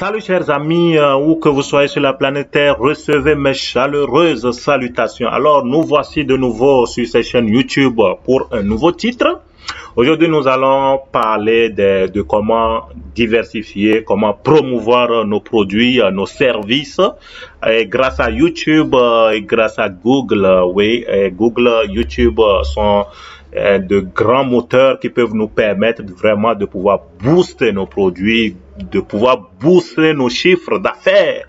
Salut chers amis, où que vous soyez sur la planète Terre, recevez mes chaleureuses salutations. Alors nous voici de nouveau sur cette chaîne YouTube pour un nouveau titre. Aujourd'hui nous allons parler de comment diversifier, comment promouvoir nos produits, nos services. Et grâce à YouTube et grâce à Google, Google, YouTube sont de grands moteurs qui peuvent nous permettre vraiment de pouvoir booster nos produits, de pouvoir booster nos chiffres d'affaires.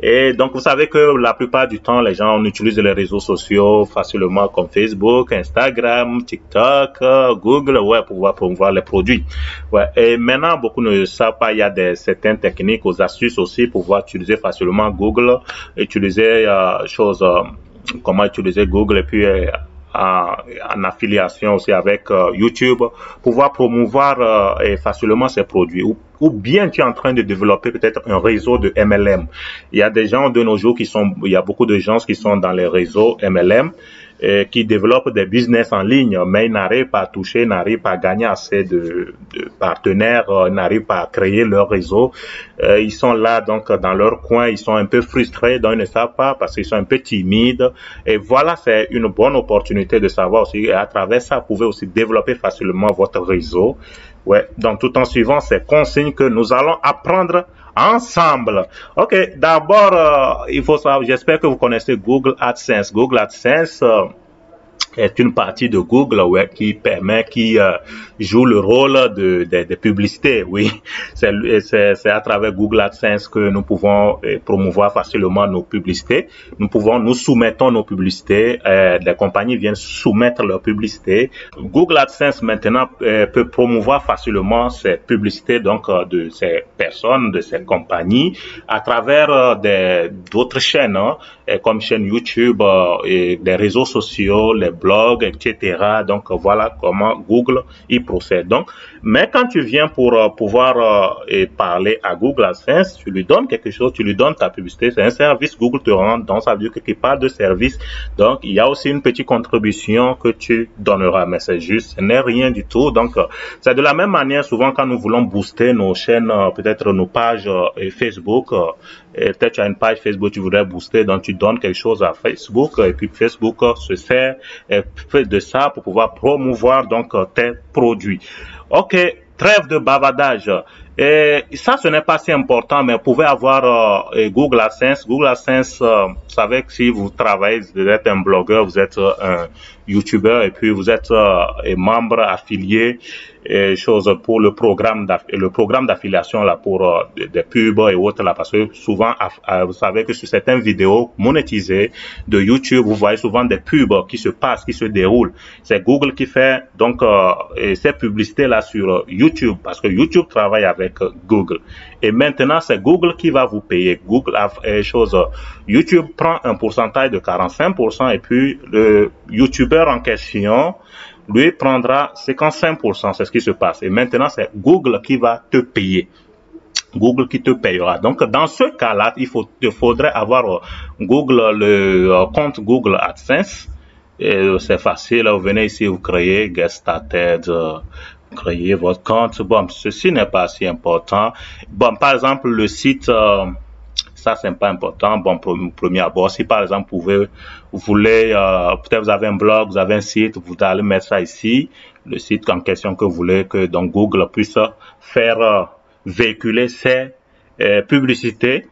Et donc, vous savez que la plupart du temps, les gens utilisent les réseaux sociaux facilement comme Facebook, Instagram, TikTok, Google, pour pouvoir promouvoir les produits. Et maintenant, beaucoup ne savent pas, il y a certaines techniques, aux astuces aussi pour pouvoir utiliser facilement Google, utiliser comment utiliser Google et puis en affiliation aussi avec YouTube, pouvoir promouvoir facilement ces produits. Ou bien tu es en train de développer peut-être un réseau de MLM. Il y a des gens de nos jours il y a beaucoup de gens qui sont dans les réseaux MLM et qui développent des business en ligne, mais ils n'arrivent pas à toucher, n'arrivent pas à gagner assez de partenaires, n'arrivent pas à créer leur réseau. Ils sont là donc dans leur coin, ils sont un peu frustrés, donc ils ne savent pas parce qu'ils sont un peu timides. Et voilà, c'est une bonne opportunité de savoir aussi, et à travers ça, vous pouvez aussi développer facilement votre réseau. Donc tout en suivant ces consignes que nous allons apprendre ensemble. Ok, d'abord, il faut savoir, j'espère que vous connaissez Google AdSense. Google AdSense est une partie de Google qui joue le rôle de publicités. Oui, c'est à travers Google AdSense que nous pouvons promouvoir facilement nos publicités. Nous soumettons nos publicités. Les compagnies viennent soumettre leurs publicités. Google AdSense maintenant peut promouvoir facilement ces publicités donc de ces personnes, de ces compagnies à travers d'autres chaînes, comme chaîne YouTube et des réseaux sociaux, les blogs, etc. Donc voilà comment Google y procède. Donc, mais quand tu viens pour pouvoir parler à Google AdSense, tu lui donnes quelque chose, tu lui donnes ta publicité, c'est un service Google te rend, donc ça veut dire que tu parles de service. Donc il y a aussi une petite contribution que tu donneras, mais c'est juste, ce n'est rien du tout. Donc c'est de la même manière souvent quand nous voulons booster nos chaînes, peut-être nos pages Facebook. Peut-être tu as une page Facebook, tu voudrais booster, donc tu donnes quelque chose à Facebook et puis Facebook se sert de ça pour pouvoir promouvoir donc tes produits. Ok, trêve de bavardage. Et ça, ce n'est pas si important, mais vous pouvez avoir Google AdSense. Google AdSense, vous savez que si vous travaillez, vous êtes un blogueur, vous êtes un YouTuber et puis vous êtes membre affilié pour le programme d'affiliation là pour des pubs et autres là, parce que souvent vous savez que sur certaines vidéos monétisées de YouTube, vous voyez souvent des pubs qui se passent, qui se déroulent. C'est Google qui fait donc ces publicités là sur YouTube, parce que YouTube travaille avec Google. Et maintenant, c'est Google qui va vous payer. Google YouTube prend un pourcentage de 45% et puis le YouTuber en question, lui, prendra 55%. C'est ce qui se passe. Et maintenant, c'est Google qui va te payer. Google qui te payera. Donc, dans ce cas-là, il faudrait avoir le compte Google AdSense. C'est facile. Vous venez ici, vous créez Get Started. Créer votre compte. Bon, ceci n'est pas si important. Bon, par exemple, le site, ça c'est pas important. Bon, premier abord, si par exemple vous voulez, peut-être vous avez un blog, vous avez un site, vous allez mettre ça ici, le site en question que vous voulez que donc Google puisse faire véhiculer ses publicités.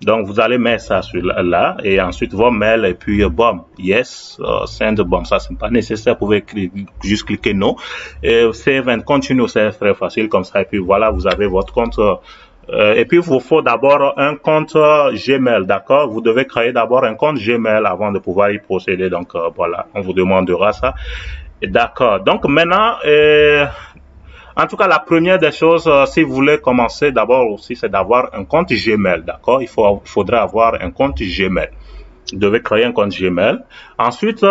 Donc, vous allez mettre ça sur là et ensuite vos mails et puis bon, yes, send, bon, ça c'est pas nécessaire, vous pouvez juste cliquer non. Et save and continue, c'est très facile comme ça et puis voilà, vous avez votre compte. Et puis, il vous faut d'abord un compte Gmail, d'accord? Vous devez créer d'abord un compte Gmail avant de pouvoir y procéder. Donc, voilà, on vous demandera ça. D'accord. Donc, maintenant, en tout cas, la première des choses, si vous voulez commencer d'abord aussi, c'est d'avoir un compte Gmail, d'accord? Il faudra avoir un compte Gmail. Vous devez créer un compte Gmail. Ensuite,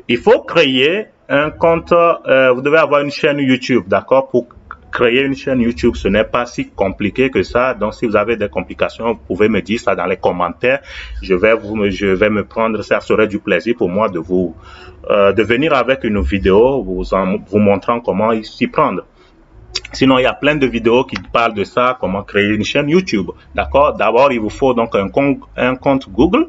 il faut créer un compte, vous devez avoir une chaîne YouTube, d'accord? Pour créer une chaîne YouTube, ce n'est pas si compliqué que ça. Donc, si vous avez des complications, vous pouvez me dire ça dans les commentaires. Je vais me prendre, ça serait du plaisir pour moi de venir avec une vidéo vous montrant comment s'y prendre. Sinon, il y a plein de vidéos qui parlent de ça, comment créer une chaîne YouTube. D'accord? D'abord, il vous faut donc un compte Google,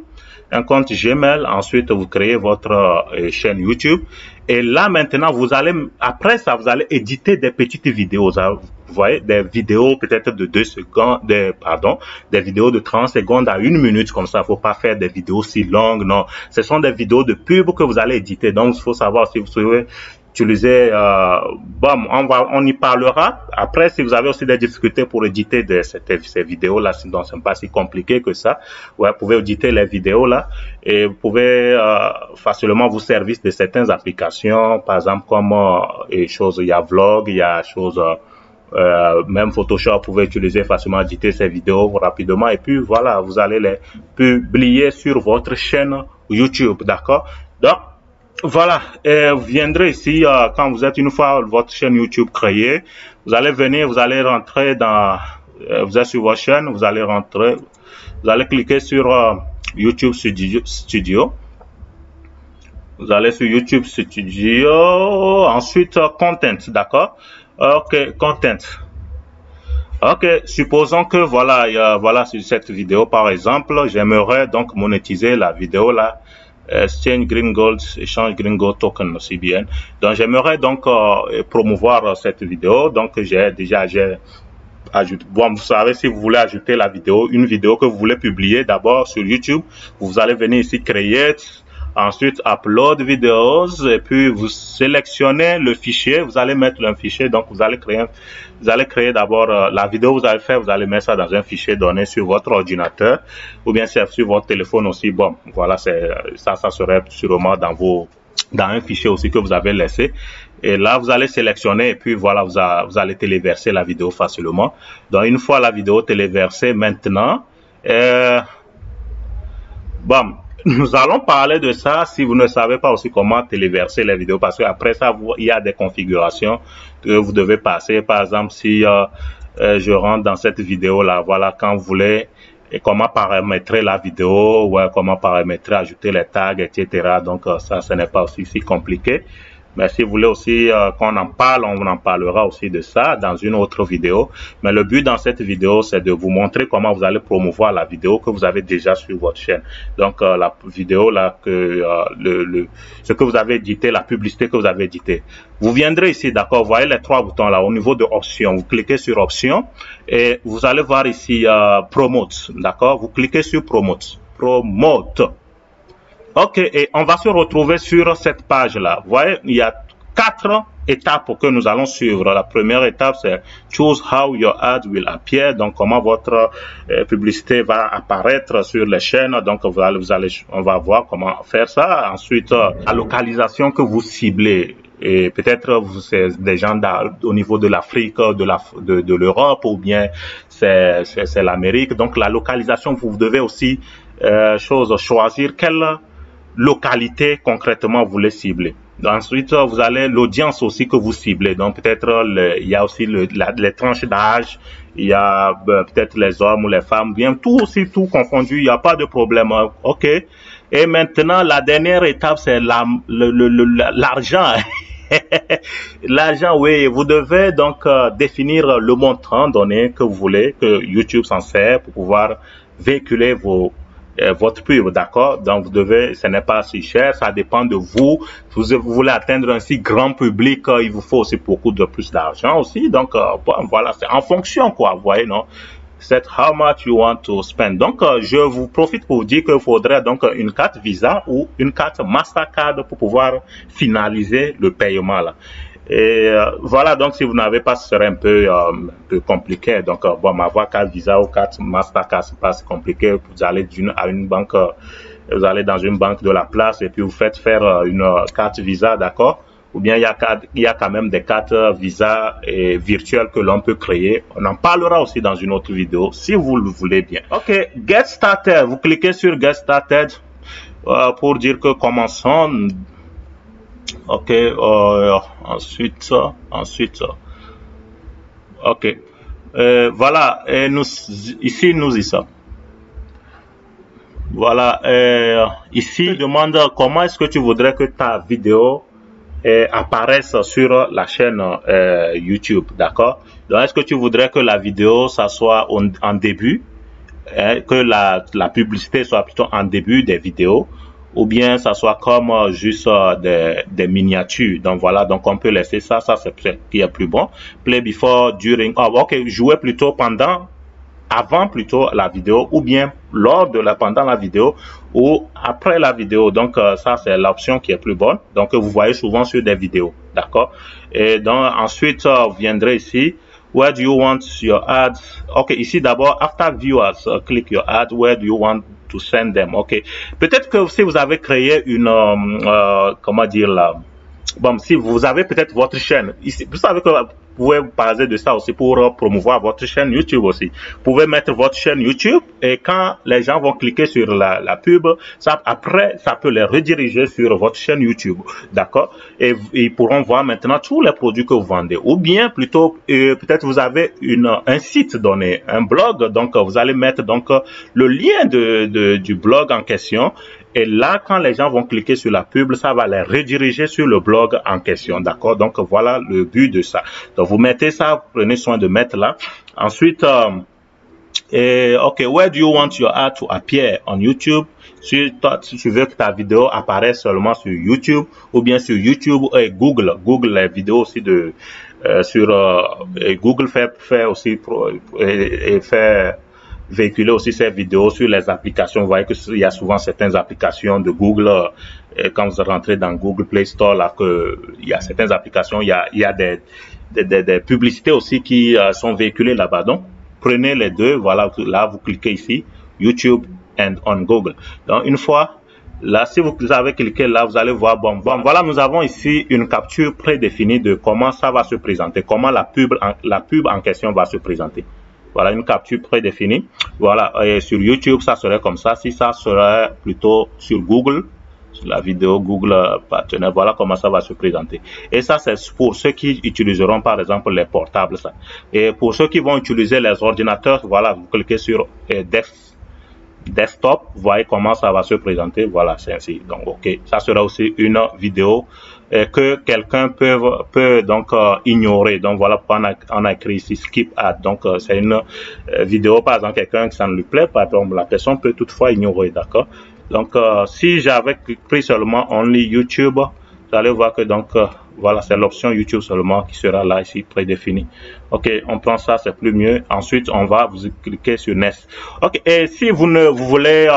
un compte Gmail. Ensuite, vous créez votre chaîne YouTube. Et là, maintenant, vous allez, après ça, vous allez éditer des petites vidéos. Vous voyez, des vidéos peut-être de 2 secondes, des vidéos de 30 secondes à 1 minute, comme ça. Faut pas faire des vidéos si longues, non. Ce sont des vidéos de pub que vous allez éditer. Donc, il faut savoir si vous souhaitez utiliser, bon, on y parlera. Après, si vous avez aussi des difficultés pour éditer ces vidéos-là, donc c'est pas si compliqué que ça. Ouais, vous pouvez éditer les vidéos-là et vous pouvez facilement vous servir de certaines applications, par exemple comme il y a Vlog, il y a même Photoshop, vous pouvez utiliser facilement, éditer ces vidéos rapidement et puis voilà, vous allez les publier sur votre chaîne YouTube, d'accord? Donc, voilà, et vous viendrez ici quand vous êtes une fois votre chaîne YouTube créée, vous allez venir, vous allez rentrer dans, vous êtes sur votre chaîne, vous allez rentrer, vous allez cliquer sur YouTube Studio. Vous allez sur YouTube Studio, ensuite Content, d'accord? Ok, Content. Ok, supposons que voilà, voilà sur cette vidéo par exemple, j'aimerais donc monétiser la vidéo là. Exchange Green Gold, échange Green Gold Token aussi bien. Donc j'aimerais donc promouvoir cette vidéo. Donc j'ai ajouté. Bon, vous savez, si vous voulez ajouter la vidéo, une vidéo que vous voulez publier d'abord sur YouTube, vous allez venir ici Create, ensuite Upload Videos et puis vous sélectionnez le fichier. Vous allez mettre un fichier. Donc vous allez créer d'abord la vidéo que vous allez faire. Vous allez mettre ça dans un fichier donné sur votre ordinateur ou bien sur votre téléphone aussi. Bon, voilà, ça serait sûrement dans un fichier aussi que vous avez laissé. Et là, vous allez sélectionner et puis voilà, vous allez téléverser la vidéo facilement. Donc, une fois la vidéo téléversée, maintenant, bon, nous allons parler de ça si vous ne savez pas aussi comment téléverser les vidéos parce qu'après ça, il y a des configurations que vous devez passer. Par exemple, si je rentre dans cette vidéo-là, voilà, quand vous voulez et comment paramétrer la vidéo, ouais, comment paramétrer, ajouter les tags, etc. Donc, ça, ce n'est pas aussi si compliqué. Mais si vous voulez aussi qu'on en parle, on en parlera aussi de ça dans une autre vidéo. Mais le but dans cette vidéo, c'est de vous montrer comment vous allez promouvoir la vidéo que vous avez déjà sur votre chaîne. Donc, la vidéo là, ce que vous avez édité, la publicité que vous avez édité. Vous viendrez ici, d'accord, vous voyez les 3 boutons là au niveau de options. Vous cliquez sur options et vous allez voir ici promote, d'accord. Vous cliquez sur promote. Ok, et on va se retrouver sur cette page-là. Vous voyez, il y a 4 étapes que nous allons suivre. La première étape, c'est Choose how your ad will appear. Donc, comment votre publicité va apparaître sur les chaînes. Donc, on va voir comment faire ça. Ensuite, la localisation que vous ciblez. Et peut-être c'est des gens au niveau de l'Afrique, de l'Europe ou bien c'est l'Amérique. Donc, la localisation, vous devez aussi choisir quelle localité concrètement vous voulez cibler. Ensuite, vous allez l'audience aussi que vous ciblez. Donc peut-être il y a aussi les tranches d'âge, il y a peut-être les hommes ou les femmes, bien tout confondu, il n'y a pas de problème. Ok. Et maintenant, la dernière étape, c'est l'argent. L'argent, oui, vous devez donc définir le montant donné que vous voulez que YouTube s'en sert pour pouvoir véhiculer votre pub, d'accord? Donc, ce n'est pas si cher, ça dépend de vous. Si vous voulez atteindre un si grand public, il vous faut aussi beaucoup de plus d'argent aussi. Donc, bon, voilà, c'est en fonction, quoi, vous voyez, non? C'est how much you want to spend. Donc, je vous profite pour vous dire qu'il faudrait donc une carte Visa ou une carte Mastercard pour pouvoir finaliser le paiement, là. Et voilà, donc si vous n'avez pas, ce serait un peu compliqué. Donc, bon, avoir carte Visa ou carte Mastercard, c'est pas si compliqué. Vous allez à une banque, vous allez dans une banque de la place et puis vous faites faire une carte Visa, d'accord? Ou bien il y a quand même des cartes Visa virtuelles que l'on peut créer. On en parlera aussi dans une autre vidéo, si vous le voulez bien. Ok, Get Started. Vous cliquez sur Get Started pour dire que commençons. Ok, ensuite, ok, voilà, et ici nous y sommes. Voilà, ici, demande comment est-ce que tu voudrais que ta vidéo apparaissent sur la chaîne YouTube, d'accord? Donc, est-ce que tu voudrais que la vidéo, ça soit en début, que la publicité soit plutôt en début des vidéos, ou bien ça soit comme juste des miniatures? Donc voilà, donc on peut laisser ça c'est ce qui est plus bon. Play before, during, ok, jouer plutôt avant plutôt la vidéo, ou bien pendant la vidéo ou après la vidéo. Donc ça c'est l'option qui est plus bonne, donc vous voyez souvent sur des vidéos, d'accord? Et donc ensuite vous viendrez ici, where do you want your ads? Ok, ici d'abord, after viewers, click your ad, where do you want to send them? Ok, peut-être que si vous avez créé une comment dire là, bon, si vous avez peut-être votre chaîne ici, vous savez que vous pouvez baser de ça aussi pour promouvoir votre chaîne YouTube aussi. Vous pouvez mettre votre chaîne YouTube, et quand les gens vont cliquer sur la pub, ça, après, ça peut les rediriger sur votre chaîne YouTube, d'accord? Et ils pourront voir maintenant tous les produits que vous vendez. Ou bien plutôt, peut-être vous avez un site donné, un blog, donc vous allez mettre donc le lien du blog en question. Et là, quand les gens vont cliquer sur la pub, ça va les rediriger sur le blog en question, d'accord? Donc, voilà le but de ça. Donc, vous mettez ça, prenez soin de mettre là. Ensuite, ok, where do you want your ad to appear on YouTube? Si tu veux que ta vidéo apparaisse seulement sur YouTube, ou bien sur YouTube et Google les vidéos aussi Google fait aussi fait véhiculer aussi ces vidéos sur les applications. Vous voyez qu'il y a souvent certaines applications de Google, quand vous rentrez dans Google Play Store, là, il y a certaines applications, il y a des publicités aussi qui sont véhiculées là-bas. Donc, prenez les deux, voilà, là, vous cliquez ici, YouTube and on Google. Donc, une fois, là, si vous avez cliqué là, vous allez voir, bon, voilà, nous avons ici une capture prédéfinie de comment ça va se présenter, comment la pub en question va se présenter. Voilà, une capture prédéfinie. Voilà, et sur YouTube, ça serait comme ça. Si ça serait plutôt sur Google, sur la vidéo Google partenaire, voilà comment ça va se présenter. Et ça, c'est pour ceux qui utiliseront, par exemple, les portables, ça. Et pour ceux qui vont utiliser les ordinateurs, voilà, vous cliquez sur desktop, vous voyez comment ça va se présenter. Voilà, c'est ainsi. Donc, ok, ça sera aussi une vidéo que quelqu'un peut donc ignorer. Donc voilà pourquoi on a écrit ici skip ad. Donc c'est une vidéo, par exemple, quelqu'un qui ça ne lui plaît pas, donc la personne peut toutefois ignorer, d'accord? Donc si j'avais pris seulement only YouTube, vous allez voir que donc voilà, c'est l'option YouTube seulement qui sera là ici prédéfinie. Ok, on prend ça, c'est plus mieux. Ensuite on va vous cliquer sur Next. Ok, et si vous voulez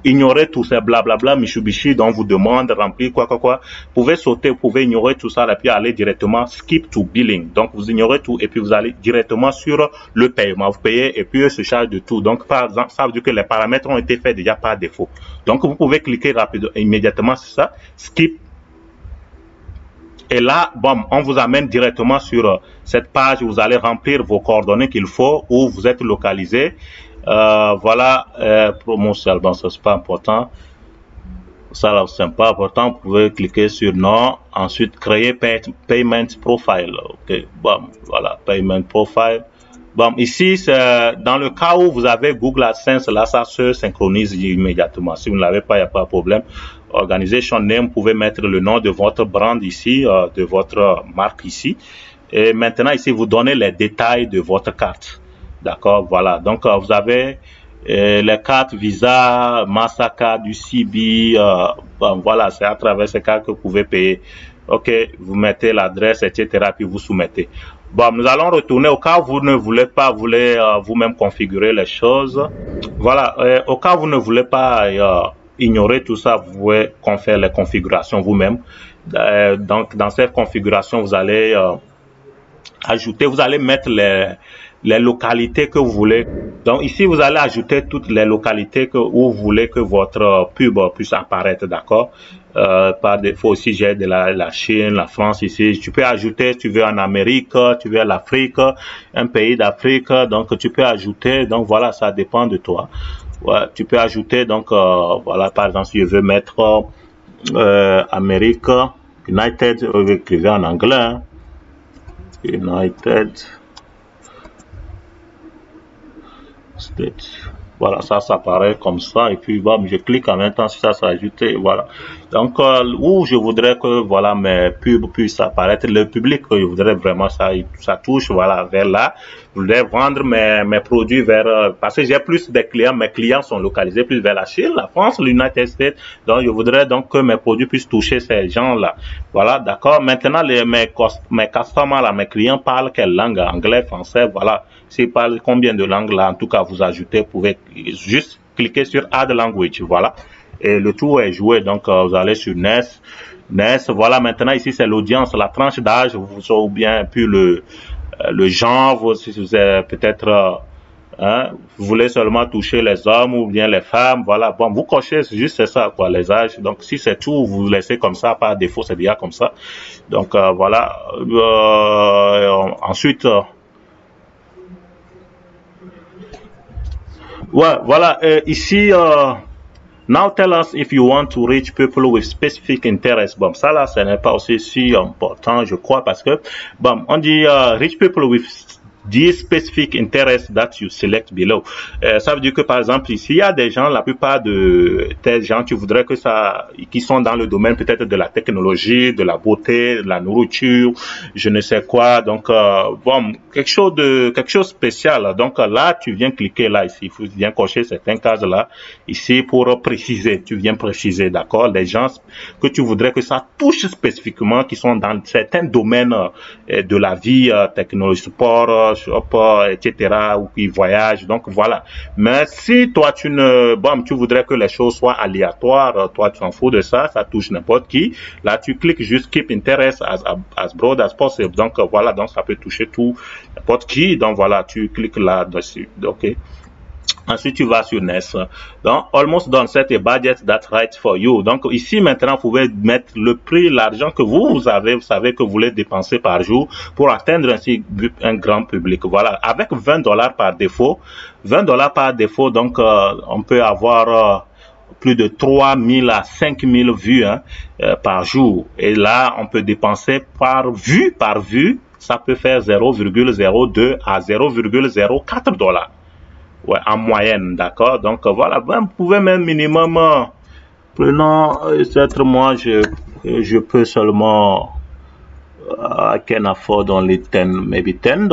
ignorer tout ces blablabla Mitsubishi dont vous demande remplir quoi, vous pouvez sauter, vous pouvez ignorer tout ça et puis aller directement skip to billing. Donc vous ignorez tout et puis vous allez directement sur le paiement. Vous payez et puis eux se chargent de tout. Donc par exemple, ça veut dire que les paramètres ont été faits déjà par défaut. Donc vous pouvez cliquer rapidement, immédiatement sur ça, skip. Et là, bon, on vous amène directement sur cette page où vous allez remplir vos coordonnées qu'il faut, où vous êtes localisé. Voilà, promotion, bon, ça c'est pas important. Ça là, c'est pas important. Vous pouvez cliquer sur non. Ensuite, créer payment profile. Ok, bon, voilà, payment profile. Bon, ici, c'est dans le cas où vous avez Google AdSense, là, ça se synchronise immédiatement. Si vous ne l'avez pas, il n'y a pas de problème. Organization name, vous pouvez mettre le nom de votre brand ici, de votre marque ici. Et maintenant, ici, vous donnez les détails de votre carte. D'accord, voilà. Donc, vous avez les cartes Visa, Mastercard, UCB. Bon, voilà, c'est à travers ces cartes que vous pouvez payer. Ok, vous mettez l'adresse, etc. Puis vous soumettez. Bon, nous allons retourner au cas où vous ne voulez pas vous-même configurer les choses. Voilà, au cas où vous ne voulez pas ignorer tout ça, vous pouvez faire les configurations vous-même. Donc, dans cette configuration, vous allez ajouter, vous allez mettre les localités que vous voulez. Donc ici, vous allez ajouter toutes les localités où vous voulez que votre pub puisse apparaître, d'accord? Par défaut aussi, j'ai de la Chine, la France ici. Tu peux ajouter, tu veux en Amérique, tu veux l'Afrique, un pays d'Afrique, donc tu peux ajouter. Donc voilà, ça dépend de toi. Ouais, tu peux ajouter, donc voilà, par exemple, si je veux mettre Amérique, United, vous écrivez en anglais, hein? United States. Voilà, ça apparaît comme ça, et puis bon, je clique en même temps sur ça s'ajoute, voilà. Donc, où je voudrais que, voilà, mes pubs puissent apparaître, le public que je voudrais vraiment ça touche, voilà, vers là. Je voudrais vendre mes produits vers, parce que j'ai plus de clients, mes clients sont localisés plus vers la Chine, la France, l'United States, donc je voudrais donc que mes produits puissent toucher ces gens-là. Voilà, d'accord. Maintenant, mes customers, là, mes clients parlent quelle langue? Anglais, français, voilà. S'ils parlent combien de langues là, en tout cas, vous ajoutez, vous pouvez juste cliquer sur Add Language, voilà. Et le tout est joué, donc vous allez sur NES, voilà, maintenant ici c'est l'audience, la tranche d'âge, ou bien puis le genre, si vous êtes peut-être, hein, vous voulez seulement toucher les hommes ou bien les femmes, voilà, bon, vous cochez juste ça, quoi, les âges, donc si c'est tout, vous laissez comme ça, par défaut, c'est déjà comme ça, donc voilà, ensuite, ouais, voilà, ici, now tell us if you want to reach people with specific interest. Bon, ça là, ce n'est pas aussi si important, je crois, parce que, bon, on dit reach people with these specific interests that you select below. Ça veut dire que, par exemple, ici, il y a des gens, la plupart de tes gens, tu voudrais que ça, qui sont dans le domaine peut-être de la technologie, de la beauté, de la nourriture, je ne sais quoi. Donc, bon, quelque chose de spécial. Donc, là, tu viens cliquer là, ici, tu viens cocher certaines cases là, ici, pour préciser. Tu viens préciser, d'accord, les gens que tu voudrais que ça touche spécifiquement, qui sont dans certains domaines de la vie, technologie, sport, etc., ou qui voyagent, donc voilà. Mais si toi tu voudrais que les choses soient aléatoires, toi tu t'en fous de ça, ça touche n'importe qui, là tu cliques juste keep interest as broad as possible, donc voilà, donc ça peut toucher tout, n'importe qui, donc voilà, tu cliques là-dessus, ok. Ensuite, tu vas sur NES. Donc, almost done, set a budget that's right for you. Donc, ici, maintenant, vous pouvez mettre le prix, l'argent que vous savez que vous voulez dépenser par jour pour atteindre ainsi un grand public. Voilà. Avec $20 par défaut, donc, on peut avoir, plus de 3000 à 5000 vues, hein, par jour. Et là, on peut dépenser par vue, ça peut faire 0,02 à 0,04 dollars. Ouais, en moyenne, d'accord. Donc voilà, vous pouvez même minimum, prenons, peut-être moi, je peux seulement, I can afford only 10, maybe $10,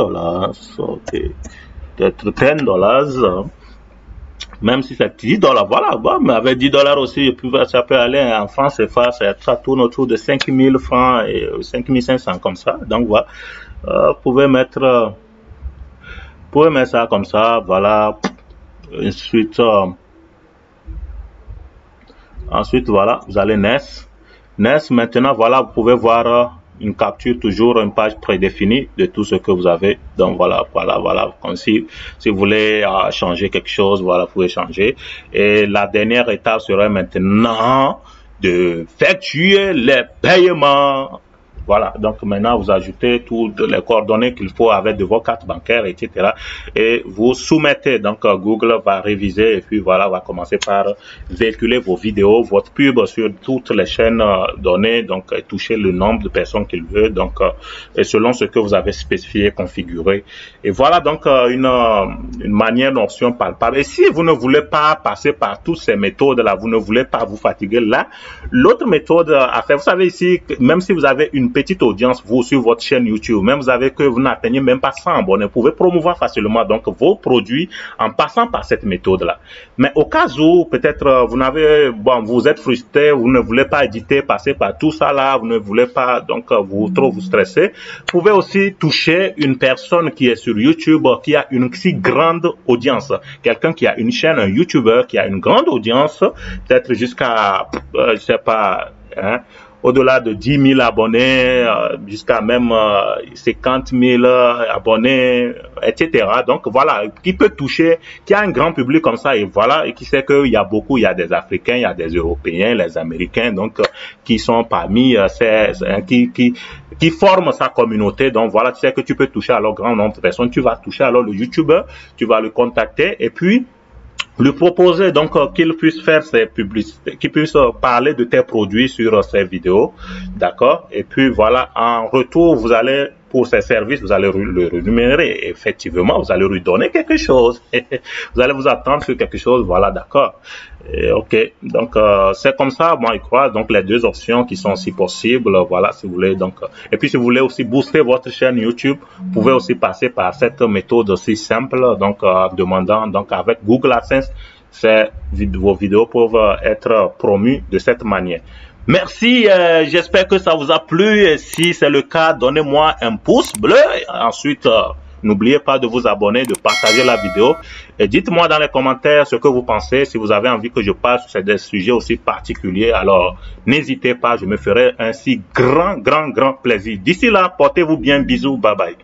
okay. Peut-être $10, même si c'est $10, voilà, bon, mais avec $10 aussi, ça peut aller en France, ça tourne autour de 5000 francs et 5500 comme ça. Donc voilà, vous pouvez mettre ça comme ça, voilà. Ensuite, voilà, vous allez NES, maintenant, voilà, vous pouvez voir une capture, toujours une page prédéfinie de tout ce que vous avez. Donc voilà, comme si vous voulez changer quelque chose, voilà, vous pouvez changer. Et la dernière étape serait maintenant de effectuer les paiements. Voilà, donc maintenant vous ajoutez toutes les coordonnées qu'il faut avec de vos cartes bancaires, etc. Et vous soumettez, donc Google va réviser et puis voilà, va commencer par véhiculer vos vidéos, votre pub sur toutes les chaînes données, donc toucher le nombre de personnes qu'il veut, donc et selon ce que vous avez spécifié, configuré. Et voilà donc une manière d'option palpable. Et si vous ne voulez pas passer par toutes ces méthodes-là, vous ne voulez pas vous fatiguer là, l'autre méthode à faire, vous savez ici, même si vous avez une petite audience, vous, sur votre chaîne YouTube, même vous n'atteignez même pas 100 abonnés, vous pouvez promouvoir facilement donc vos produits en passant par cette méthode-là. Mais au cas où, peut-être, vous êtes frustré, vous ne voulez pas éditer, passer par tout ça là, vous ne voulez pas, donc, vous stresser, vous pouvez aussi toucher une personne qui est sur YouTube, qui a une si grande audience. Quelqu'un qui a une chaîne, un YouTuber qui a une grande audience, peut-être jusqu'à, je sais pas, hein, au-delà de 10 000 abonnés, jusqu'à même 50 000 abonnés, etc. Donc voilà, qui peut toucher, qui a un grand public comme ça, et voilà, et qui sait qu'il y a des Africains, il y a des Européens, les Américains, donc qui sont parmi qui forment sa communauté. Donc voilà, tu sais que tu peux toucher alors grand nombre de personnes. Tu vas toucher alors le YouTuber, tu vas le contacter, et puis lui proposer donc qu'il puisse faire ses publicités, qu'il puisse parler de tes produits sur ses vidéos, d'accord? Et puis voilà, en retour, vous allez pour ses services, vous allez le rémunérer. Effectivement, vous allez lui donner quelque chose. Vous allez vous attendre sur quelque chose, voilà, d'accord. Ok, donc c'est comme ça, moi je crois, donc les deux options qui sont aussi possibles, voilà, si vous voulez, donc, et puis si vous voulez aussi booster votre chaîne YouTube, vous pouvez aussi passer par cette méthode aussi simple, donc demandant, donc avec Google AdSense, vos vidéos peuvent être promues de cette manière. Merci, j'espère que ça vous a plu, et si c'est le cas, donnez-moi un pouce bleu, ensuite, n'oubliez pas de vous abonner, de partager la vidéo et dites-moi dans les commentaires ce que vous pensez. Si vous avez envie que je parle sur des sujets aussi particuliers, alors n'hésitez pas, je me ferai un si grand plaisir. D'ici là, portez-vous bien, bisous, bye bye.